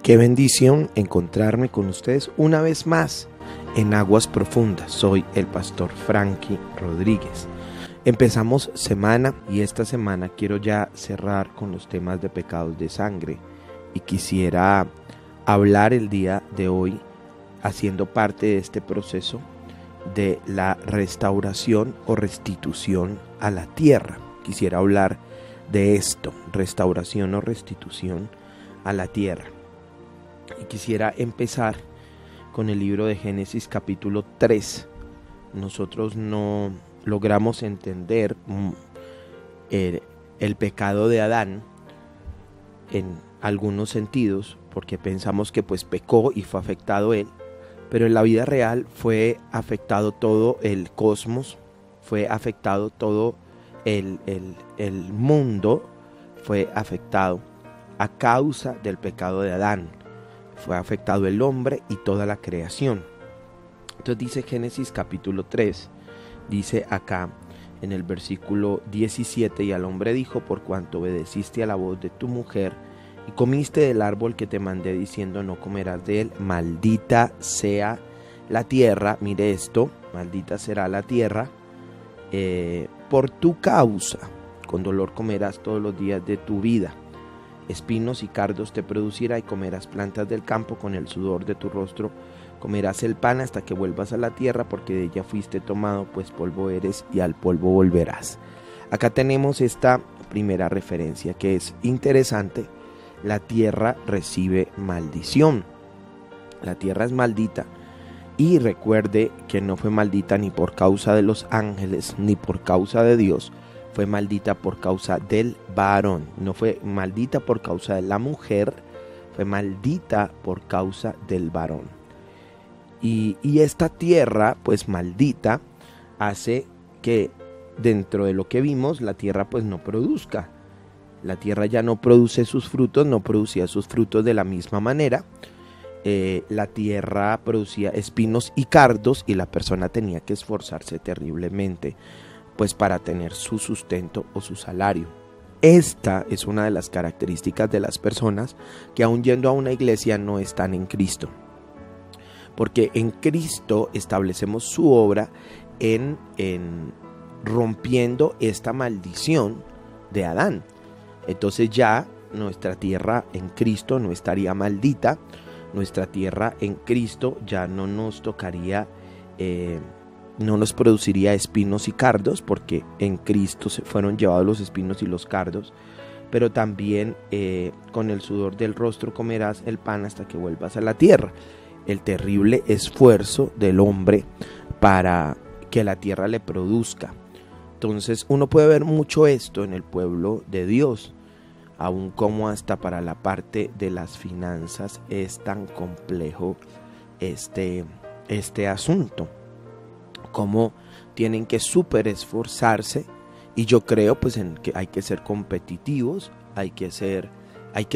Qué bendición encontrarme con ustedes una vez más en Aguas Profundas. Soy el pastor Frankie Rodríguez. Empezamos semana y esta semana quiero ya cerrar con los temas de pecados de sangre y quisiera hablar el día de hoy haciendo parte de este proceso de la restauración o restitución a la tierra. Quisiera hablar de esto, restauración o restitución a la tierra. Y quisiera empezar con el libro de Génesis capítulo 3. Nosotros no logramos entender el pecado de Adán en algunos sentidos, porque pensamos que pues pecó y fue afectado él, pero en la vida real fue afectado todo el cosmos, fue afectado todo el mundo, fue afectado a causa del pecado de Adán. Fue afectado el hombre y toda la creación. Entonces dice Génesis capítulo 3, dice acá en el versículo 17: y al hombre dijo: por cuanto obedeciste a la voz de tu mujer y comiste del árbol que te mandé diciendo no comerás de él, maldita sea la tierra. Mire esto, maldita será la tierra por tu causa, con dolor comerás todos los días de tu vida. Espinos y cardos te producirá y comerás plantas del campo, con el sudor de tu rostro comerás el pan hasta que vuelvas a la tierra, porque de ella fuiste tomado, pues polvo eres y al polvo volverás. Acá tenemos esta primera referencia que es interesante. La tierra recibe maldición. La tierra es maldita. Y recuerde que no fue maldita ni por causa de los ángeles ni por causa de Dios. Fue maldita por causa del varón. No fue maldita por causa de la mujer, fue maldita por causa del varón. Y esta tierra, pues maldita, hace que dentro de lo que vimos, la tierra pues no produzca. La tierra ya no produce sus frutos, no producía sus frutos de la misma manera. La tierra producía espinos y cardos y la persona tenía que esforzarse terriblemente pues para tener su sustento o su salario. Esta es una de las características de las personas que aún yendo a una iglesia no están en Cristo, porque en Cristo establecemos su obra en rompiendo esta maldición de Adán. Entonces ya nuestra tierra en Cristo no estaría maldita, nuestra tierra en Cristo ya no nos tocaría no nos produciría espinos y cardos, porque en Cristo se fueron llevados los espinos y los cardos, pero también con el sudor del rostro comerás el pan hasta que vuelvas a la tierra. El terrible esfuerzo del hombre para que la tierra le produzca. Entonces uno puede ver mucho esto en el pueblo de Dios, aun como hasta para la parte de las finanzas es tan complejo este asunto. Cómo tienen que súper esforzarse, y yo creo pues en que hay que ser competitivos, hay que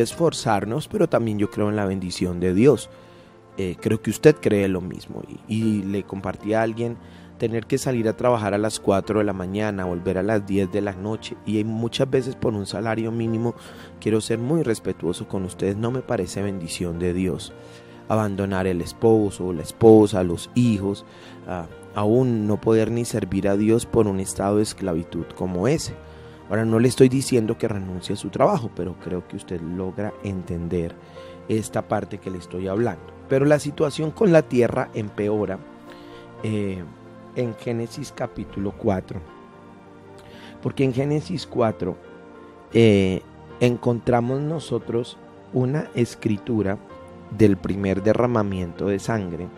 esforzarnos, pero también yo creo en la bendición de Dios. Creo que usted cree lo mismo, y le compartí a alguien tener que salir a trabajar a las 4 de la mañana, volver a las 10 de la noche, y muchas veces por un salario mínimo. Quiero ser muy respetuoso con ustedes, no me parece bendición de Dios abandonar el esposo, la esposa, los hijos, aún no poder ni servir a Dios por un estado de esclavitud como ese. Ahora, no le estoy diciendo que renuncie a su trabajo, pero creo que usted logra entender esta parte que le estoy hablando. Pero la situación con la tierra empeora en Génesis capítulo 4, porque en Génesis 4 encontramos nosotros una escritura del primer derramamiento de sangre,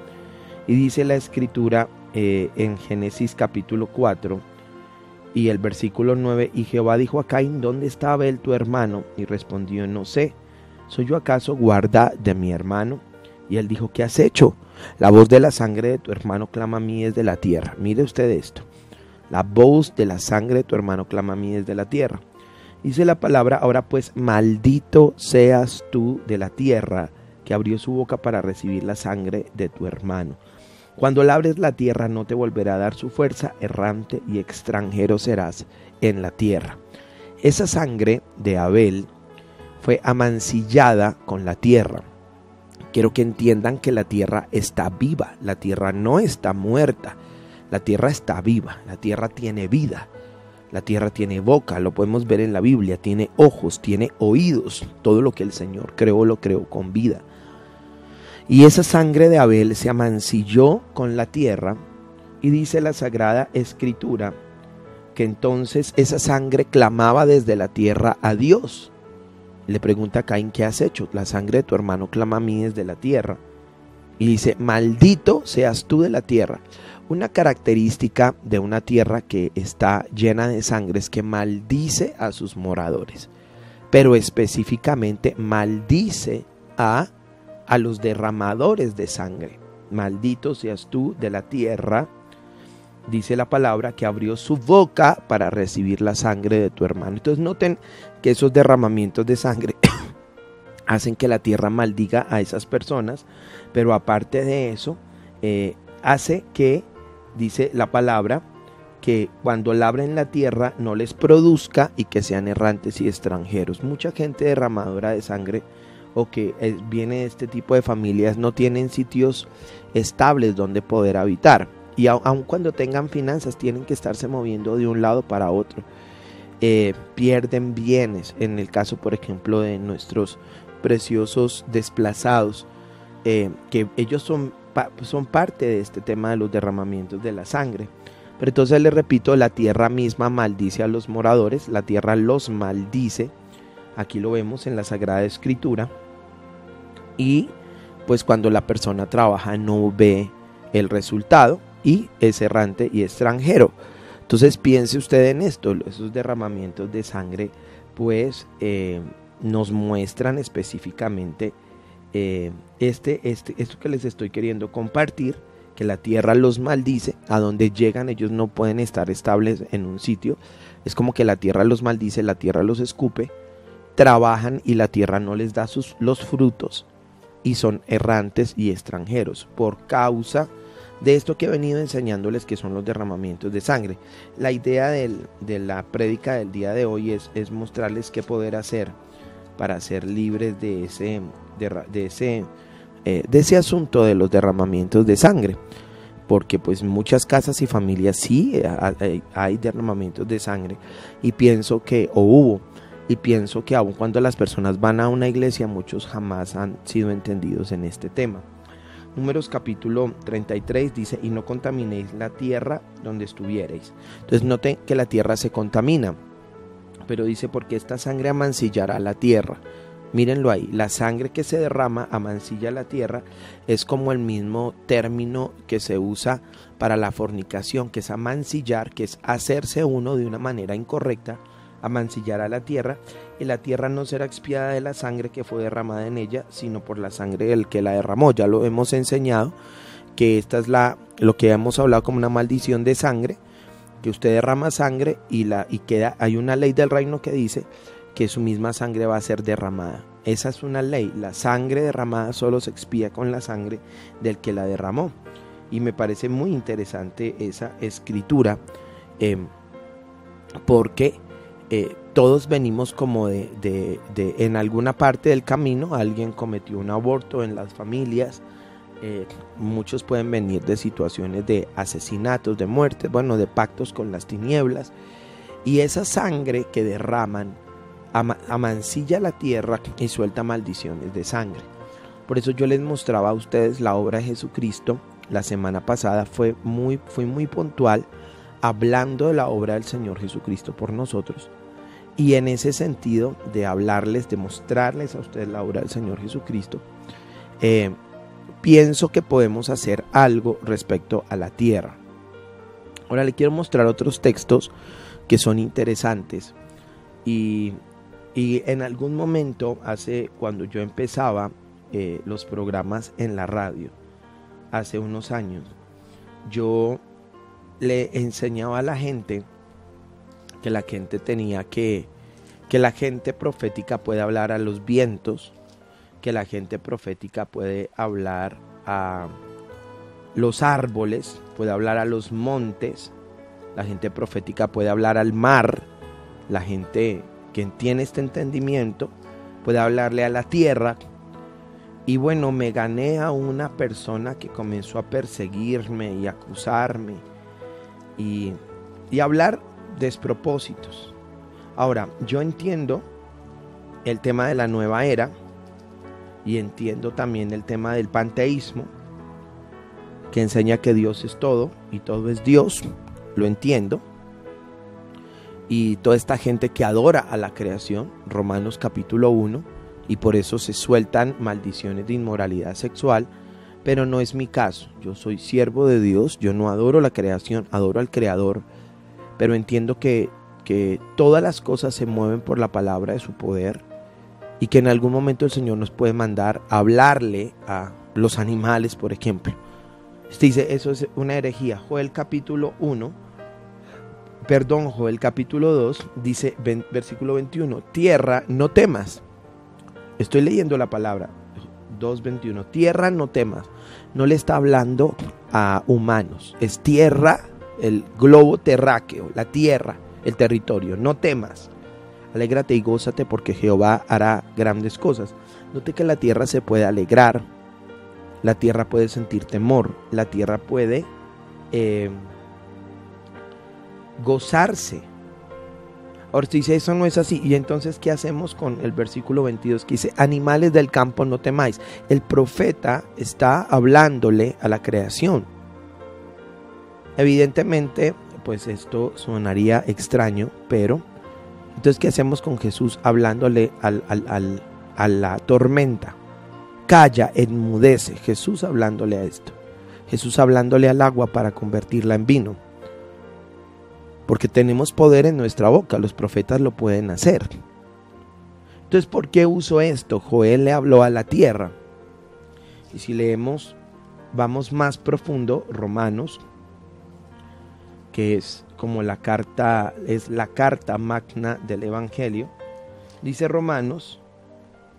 y dice la escritura en Génesis capítulo 4 y el versículo 9: y Jehová dijo a Caín: ¿dónde está Abel tu hermano? Y respondió: no sé, ¿soy yo acaso guarda de mi hermano? Y él dijo: ¿qué has hecho? La voz de la sangre de tu hermano clama a mí desde la tierra. Mire usted esto: la voz de la sangre de tu hermano clama a mí desde la tierra. Dice la palabra: ahora pues, maldito seas tú de la tierra, que abrió su boca para recibir la sangre de tu hermano. Cuando labres la tierra no te volverá a dar su fuerza, errante y extranjero serás en la tierra. Esa sangre de Abel fue amancillada con la tierra. Quiero que entiendan que la tierra está viva, la tierra no está muerta, la tierra está viva, la tierra tiene vida, la tierra tiene boca, lo podemos ver en la Biblia, tiene ojos, tiene oídos, todo lo que el Señor creó lo creó con vida. Y esa sangre de Abel se amancilló con la tierra y dice la Sagrada Escritura que entonces esa sangre clamaba desde la tierra a Dios. Le pregunta a Caín: ¿qué has hecho? La sangre de tu hermano clama a mí desde la tierra. Y dice: maldito seas tú de la tierra. Una característica de una tierra que está llena de sangre es que maldice a sus moradores, pero específicamente maldice a los derramadores de sangre. Maldito seas tú de la tierra, dice la palabra, que abrió su boca para recibir la sangre de tu hermano. Entonces noten que esos derramamientos de sangre hacen que la tierra maldiga a esas personas, pero aparte de eso, hace que, dice la palabra, que cuando labren la tierra no les produzca y que sean errantes y extranjeros. Mucha gente derramadora de sangre o que viene de este tipo de familias no tienen sitios estables donde poder habitar. Y aun cuando tengan finanzas tienen que estarse moviendo de un lado para otro. Pierden bienes. En el caso, por ejemplo, de nuestros preciosos desplazados, que ellos son parte de este tema de los derramamientos de la sangre. Pero entonces les repito, la tierra misma maldice a los moradores, la tierra los maldice. Aquí lo vemos en la Sagrada Escritura. Y pues cuando la persona trabaja no ve el resultado y es errante y extranjero. Entonces piense usted en esto, esos derramamientos de sangre pues nos muestran específicamente esto que les estoy queriendo compartir, que la tierra los maldice, a donde llegan ellos no pueden estar estables en un sitio, es como que la tierra los maldice, la tierra los escupe, trabajan y la tierra no les da los frutos y son errantes y extranjeros por causa de esto que he venido enseñándoles, que son los derramamientos de sangre. La idea de la prédica del día de hoy es mostrarles qué poder hacer para ser libres de ese asunto de los derramamientos de sangre, porque pues muchas casas y familias sí hay derramamientos de sangre, y pienso que aun cuando las personas van a una iglesia, muchos jamás han sido entendidos en este tema. Números capítulo 33 dice: y no contaminéis la tierra donde estuviereis. Entonces noten que la tierra se contamina, pero dice: porque esta sangre amancillará la tierra. Mírenlo ahí, la sangre que se derrama amancilla la tierra, es como el mismo término que se usa para la fornicación, que es amancillar, que es hacerse uno de una manera incorrecta, amancillar a la tierra, y la tierra no será expiada de la sangre que fue derramada en ella, sino por la sangre del que la derramó. Ya lo hemos enseñado, que esta es lo que hemos hablado como una maldición de sangre, que usted derrama sangre hay una ley del reino que dice que su misma sangre va a ser derramada. Esa es una ley, la sangre derramada solo se expía con la sangre del que la derramó. Y me parece muy interesante esa escritura, porque todos venimos como de en alguna parte del camino, alguien cometió un aborto en las familias, muchos pueden venir de situaciones de asesinatos, de muertes, de pactos con las tinieblas, y esa sangre que derraman amancilla la tierra y suelta maldiciones de sangre. Por eso yo les mostraba a ustedes la obra de Jesucristo. La semana pasada fui muy puntual hablando de la obra del Señor Jesucristo por nosotros, y en ese sentido de hablarles, de mostrarles a ustedes la obra del Señor Jesucristo, pienso que podemos hacer algo respecto a la tierra. Ahora le quiero mostrar otros textos que son interesantes, y en algún momento, cuando yo empezaba los programas en la radio, hace unos años, yo le enseñaba a la gente que la gente tenía que la gente profética puede hablar a los vientos, que la gente profética puede hablar a los árboles, puede hablar a los montes, la gente profética puede hablar al mar, la gente que tiene este entendimiento puede hablarle a la tierra, Y bueno, me gané a una persona que comenzó a perseguirme y acusarme y hablar despropósitos. Ahora, yo entiendo el tema de la nueva era y entiendo también el tema del panteísmo, que enseña que Dios es todo y todo es Dios, lo entiendo. Y toda esta gente que adora a la creación, Romanos capítulo 1, y por eso se sueltan maldiciones de inmoralidad sexual, pero no es mi caso. Yo soy siervo de Dios, yo no adoro la creación, adoro al Creador, pero entiendo que todas las cosas se mueven por la palabra de su poder y que en algún momento el Señor nos puede mandar a hablarle a los animales, por ejemplo. Dice, eso es una herejía. Joel capítulo 2, dice, versículo 21, tierra, no temas. Estoy leyendo la palabra, 2:21, tierra, no temas. No le está hablando a humanos, es tierra, el globo terráqueo, la tierra, el territorio, no temas. Alégrate y gózate porque Jehová hará grandes cosas. Note que la tierra se puede alegrar, la tierra puede sentir temor, la tierra puede gozarse. Ahora usted dice, eso no es así. Y entonces, ¿qué hacemos con el versículo 22 que dice, animales del campo no temáis? El profeta está hablándole a la creación. Evidentemente, pues esto sonaría extraño, pero entonces, ¿qué hacemos con Jesús hablándole a la tormenta? Calla, enmudece. Jesús hablándole a esto. Jesús hablándole al agua para convertirla en vino. Porque tenemos poder en nuestra boca, los profetas lo pueden hacer. Entonces, ¿por qué uso esto? Joel le habló a la tierra. Y si leemos, vamos más profundo, Romanos, que es como la carta magna del Evangelio. Dice Romanos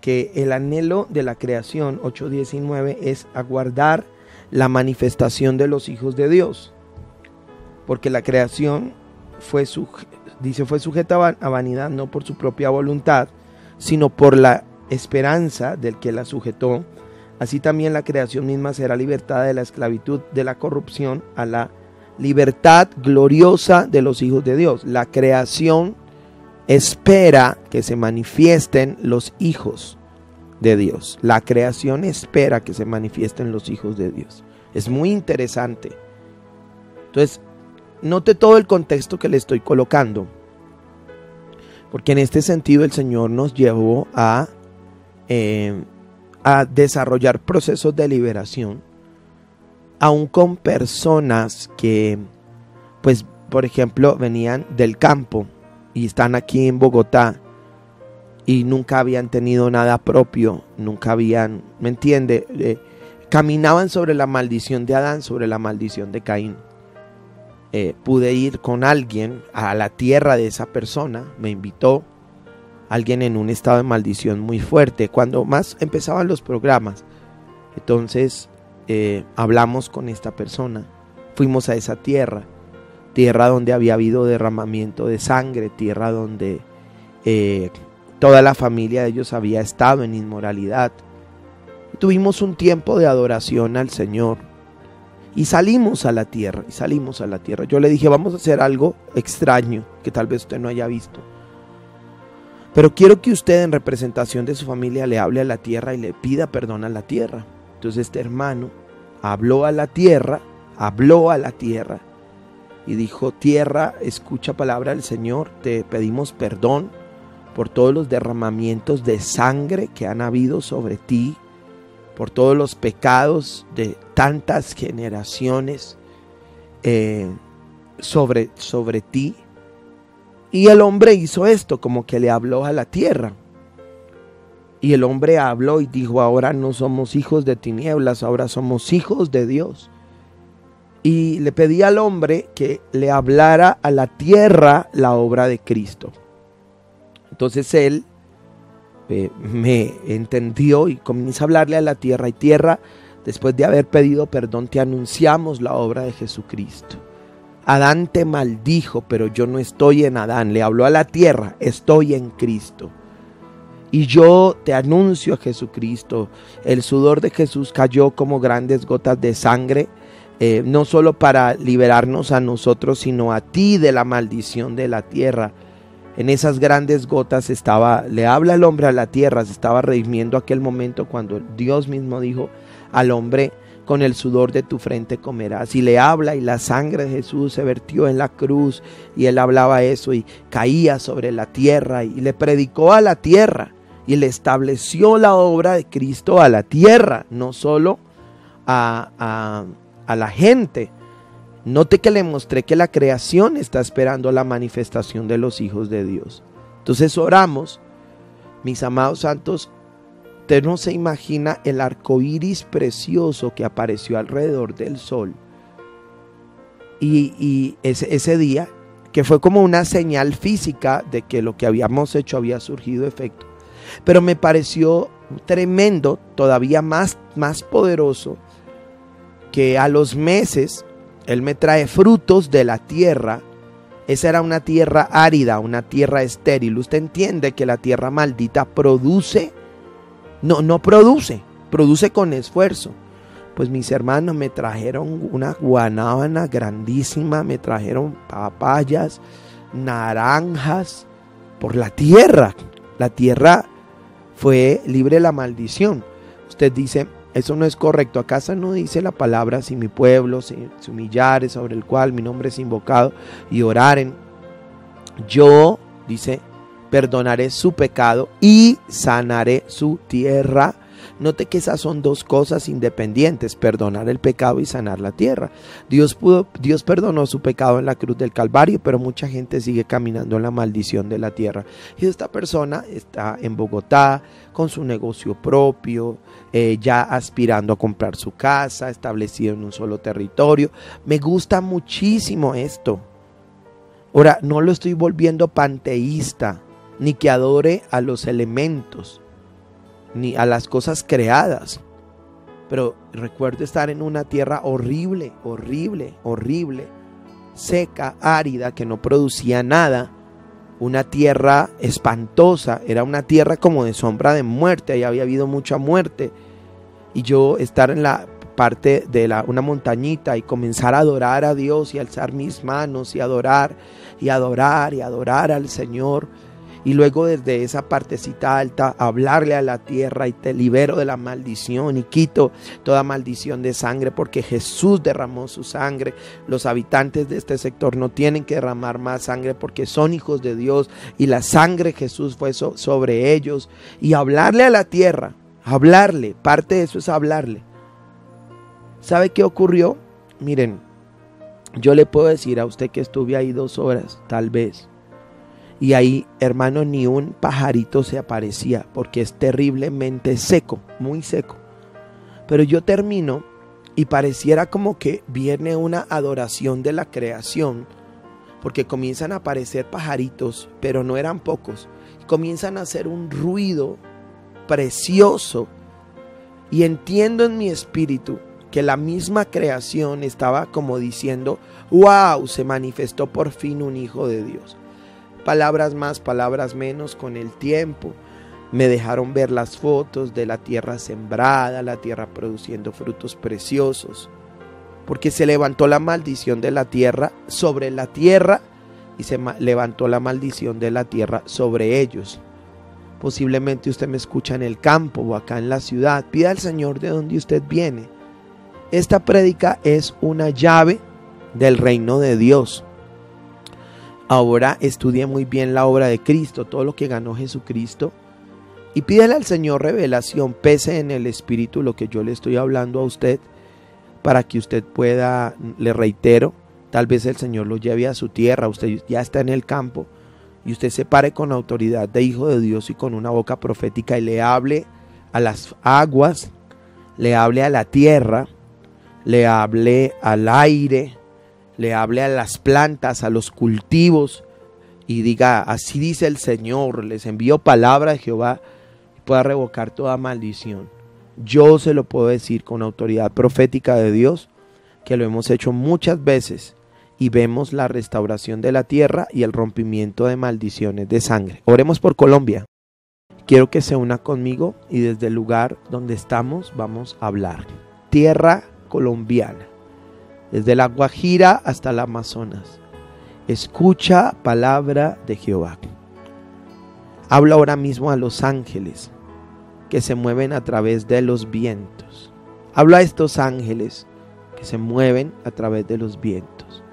que el anhelo de la creación, 8:19, es aguardar la manifestación de los hijos de Dios. Porque la creación fue sujeta a vanidad no por su propia voluntad, sino por la esperanza del que la sujetó. Así también la creación misma será libertada de la esclavitud de la corrupción a la libertad gloriosa de los hijos de Dios. La creación espera que se manifiesten los hijos de Dios. La creación espera que se manifiesten los hijos de Dios. Es muy interesante. Entonces, note todo el contexto que le estoy colocando, porque en este sentido el Señor nos llevó a desarrollar procesos de liberación, aún con personas que, pues, por ejemplo, venían del campo y están aquí en Bogotá y nunca habían tenido nada propio, nunca habían, ¿me entiende? Caminaban sobre la maldición de Adán, sobre la maldición de Caín. Pude ir con alguien a la tierra de esa persona, me invitó, alguien en un estado de maldición muy fuerte, cuando más empezaban los programas. Entonces hablamos con esta persona, fuimos a esa tierra donde había habido derramamiento de sangre, tierra donde toda la familia de ellos había estado en inmoralidad. Tuvimos un tiempo de adoración al Señor. Y salimos a la tierra. Yo le dije, vamos a hacer algo extraño que tal vez usted no haya visto. Pero quiero que usted, en representación de su familia, le hable a la tierra y le pida perdón a la tierra. Entonces este hermano habló a la tierra y dijo, tierra, escucha palabra del Señor, te pedimos perdón por todos los derramamientos de sangre que han habido sobre ti, por todos los pecados de tantas generaciones sobre ti. Y el hombre hizo esto, como que le habló a la tierra. Y el hombre habló y dijo, ahora no somos hijos de tinieblas, ahora somos hijos de Dios. Y le pedí al hombre que le hablara a la tierra la obra de Cristo. Entonces él me entendió y comienza a hablarle a la tierra. Y tierra, después de haber pedido perdón, te anunciamos la obra de Jesucristo. Adán te maldijo, pero yo no estoy en Adán. Le habló a la tierra, estoy en Cristo. Y yo te anuncio a Jesucristo. El sudor de Jesús cayó como grandes gotas de sangre, no solo para liberarnos a nosotros, sino a ti de la maldición de la tierra. En esas grandes gotas le habla el hombre a la tierra, se estaba redimiendo aquel momento cuando Dios mismo dijo al hombre: con el sudor de tu frente comerás. Y le habla, y la sangre de Jesús se vertió en la cruz, y él hablaba eso y caía sobre la tierra, y le predicó a la tierra, y le estableció la obra de Cristo a la tierra, no solo a la gente. Note que le mostré que la creación está esperando la manifestación de los hijos de Dios. Entonces oramos, mis amados santos. Usted no se imagina el arco iris precioso que apareció alrededor del sol. Y ese día, que fue como una señal física de que lo que habíamos hecho había surgido efecto. Pero me pareció tremendo, todavía más poderoso, que a los meses Él me trae frutos de la tierra. Esa era una tierra árida, una tierra estéril. Usted entiende que la tierra maldita produce. No produce con esfuerzo. Pues mis hermanos me trajeron una guanábana grandísima, me trajeron papayas, naranjas, por la tierra. La tierra fue libre de la maldición. Usted dice, eso no es correcto. ¿Acaso no dice la palabra: si mi pueblo se humillare, sobre el cual mi nombre es invocado, y oraren, yo, dice, perdonaré su pecado y sanaré su tierra? Note que esas son dos cosas independientes: perdonar el pecado y sanar la tierra. Dios perdonó su pecado en la cruz del Calvario, pero mucha gente sigue caminando en la maldición de la tierra. Y esta persona está en Bogotá con su negocio propio, ya aspirando a comprar su casa, establecido en un solo territorio. Me gusta muchísimo esto. Ahora, no lo estoy volviendo panteísta, ni que adore a los elementos, ni a las cosas creadas. Pero recuerdo estar en una tierra horrible, seca, árida, que no producía nada. Una tierra espantosa, era una tierra como de sombra de muerte, ahí había habido mucha muerte. Y yo estar en la parte de una montañita y comenzar a adorar a Dios y alzar mis manos y adorar al Señor. Y luego desde esa partecita alta hablarle a la tierra: y te libero de la maldición y quito toda maldición de sangre, porque Jesús derramó su sangre. Los habitantes de este sector no tienen que derramar más sangre porque son hijos de Dios, y la sangre de Jesús fue sobre ellos. Y hablarle a la tierra, hablarle, parte de eso es hablarle. ¿Sabe qué ocurrió? Miren, yo le puedo decir a usted que estuve ahí 2 horas, tal vez. Y ahí, hermano, ni un pajarito se aparecía, porque es terriblemente seco, muy seco. Pero yo termino y pareciera como que viene una adoración de la creación, porque comienzan a aparecer pajaritos, pero no eran pocos. Comienzan a hacer un ruido precioso. Y entiendo en mi espíritu que la misma creación estaba como diciendo: wow, se manifestó por fin un hijo de Dios. Palabras más, palabras menos, con el tiempo me dejaron ver las fotos de la tierra sembrada, la tierra produciendo frutos preciosos, porque se levantó la maldición de la tierra sobre la tierra, y se levantó la maldición de la tierra sobre ellos. Posiblemente usted me escucha en el campo o acá en la ciudad. Pida al Señor de donde usted viene. Esta prédica es una llave del reino de Dios. Ahora estudie muy bien la obra de Cristo, todo lo que ganó Jesucristo, y pídale al Señor revelación, pese en el espíritu lo que yo le estoy hablando a usted, para que usted pueda, le reitero, tal vez el Señor lo lleve a su tierra. Usted ya está en el campo y usted se pare con autoridad de hijo de Dios y con una boca profética y le hable a las aguas, le hable a la tierra, le hable al aire, le hable a las plantas, a los cultivos, y diga: así dice el Señor, les envío palabra de Jehová, y pueda revocar toda maldición. Yo se lo puedo decir con autoridad profética de Dios, que lo hemos hecho muchas veces, y vemos la restauración de la tierra y el rompimiento de maldiciones de sangre. Oremos por Colombia. quiero que se una conmigo y desde el lugar donde estamos vamos a hablar. Tierra colombiana, desde la Guajira hasta el Amazonas. Escucha palabra de Jehová. Habla ahora mismo a los ángeles que se mueven a través de los vientos. Habla a estos ángeles que se mueven a través de los vientos.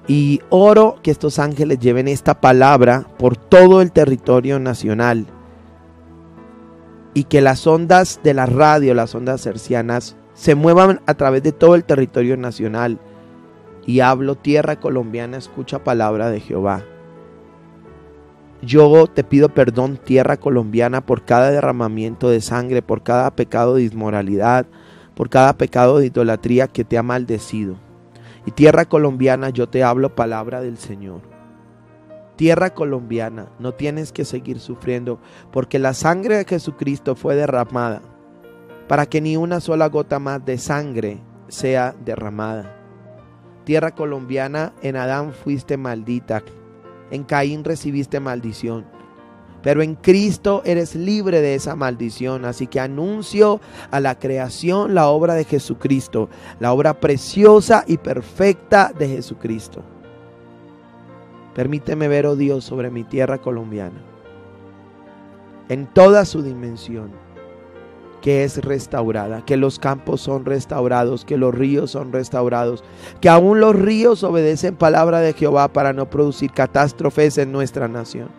Y oro que estos ángeles lleven esta palabra por todo el territorio nacional. Y que las ondas de la radio, las ondas hercianas, se muevan a través de todo el territorio nacional. Y hablo, tierra colombiana, escucha palabra de Jehová. Yo te pido perdón, tierra colombiana, por cada derramamiento de sangre, por cada pecado de inmoralidad, por cada pecado de idolatría que te ha maldecido. Y tierra colombiana, yo te hablo palabra del Señor. Tierra colombiana, no tienes que seguir sufriendo, porque la sangre de Jesucristo fue derramada para que ni una sola gota más de sangre sea derramada. Tierra colombiana, en Adán fuiste maldita, en Caín recibiste maldición, pero en Cristo eres libre de esa maldición. Así que anuncio a la creación la obra de Jesucristo, la obra preciosa y perfecta de Jesucristo. Permíteme ver, oh Dios, sobre mi tierra colombiana, en toda su dimensión, que es restaurada, que los campos son restaurados, que los ríos son restaurados, que aún los ríos obedecen palabra de Jehová para no producir catástrofes en nuestra nación.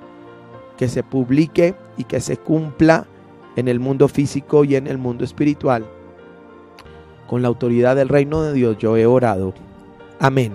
Que se publique y que se cumpla en el mundo físico y en el mundo espiritual. Con la autoridad del reino de Dios yo he orado. Amén.